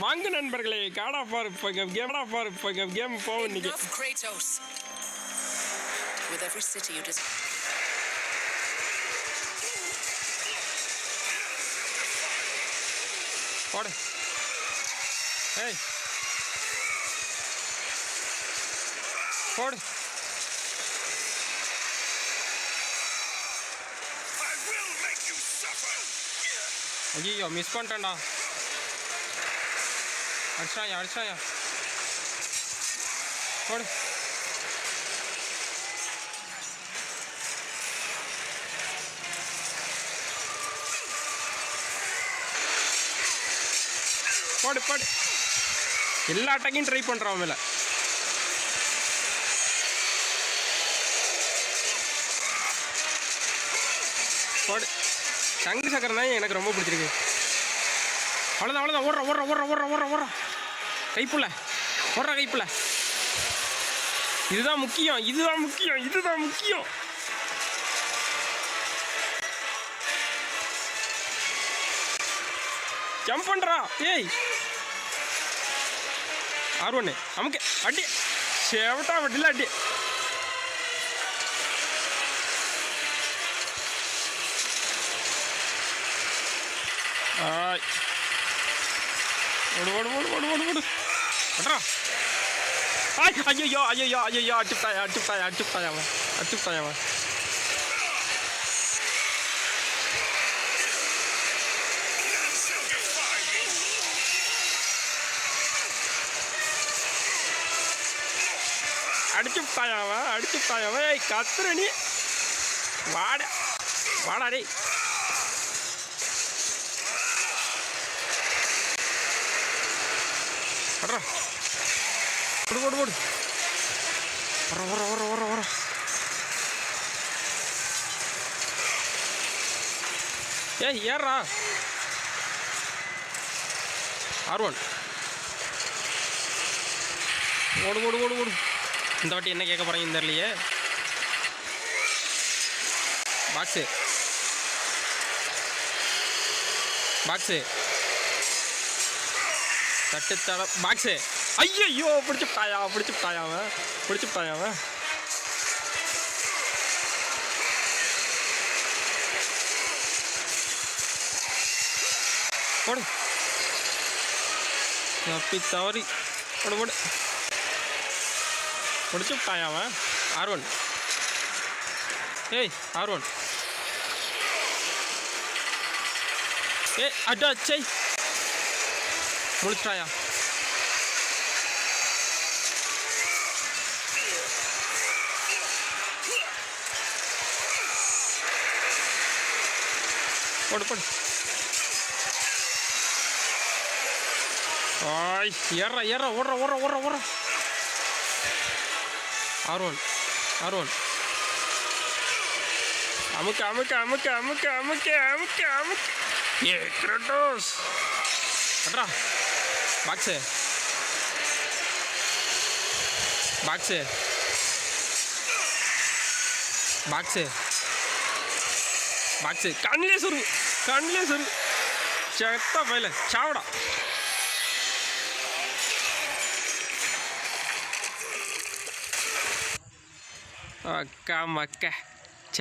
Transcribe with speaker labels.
Speaker 1: வாங்க நண்பர்களே, God of war game போவோம் இன்னைக்கு.
Speaker 2: Kratos. With every city you just
Speaker 1: போடு. ஏய் போடு. ஐயோ மிஸ் பண்ணிட்டேன்டா. அடிச்சாயா போடு. போடு போடு. எல்லா அட்டாக்கையும் ட்ரை பண்ணுறான் மேலே. போடு. சங்கு சக்கரம் தான் எனக்கு ரொம்ப பிடிச்சிருக்கு. அவ்வளோதான் ஓடுற கைப்புள்ள கைப்புள்ள. இதுதான் முக்கியம். ஜம்ப் பண்ணுறா. ஏய் R1 நமக்கு அடி சேவட்டா வட்டில அடி. ஓடு அட்ரா. ஐயோ அடிச்சுட்டாயா. அடிச்சுட்டாயாவ. கத்துற நீ. வாடா டேய். அட்ரா. ஓடு. வர. ஏய் ஏறா. R1 ஓடு. இந்த வாட்டி என்ன கேட்க போகிறீங்க தெரியலையே. பாக்ஸு தட்டு பாக்ஸு. ஐயோ பிடிச்சிட்டாயா அவன். போடு. தப்பி தவறி போடு. முடிச்சுட்டாயா அவன். R1 ஏய் R1 அடாச்சை முடிச்சிட்டாயா. போடு. ஏற ஓடுற. R1 அமுக்கு. ஏ கிரேட்டோஸ் அட்ரா. பாக்ஸு கண்ணிலே சொரு செத்த பையில சாவடா. அக்கா மக்க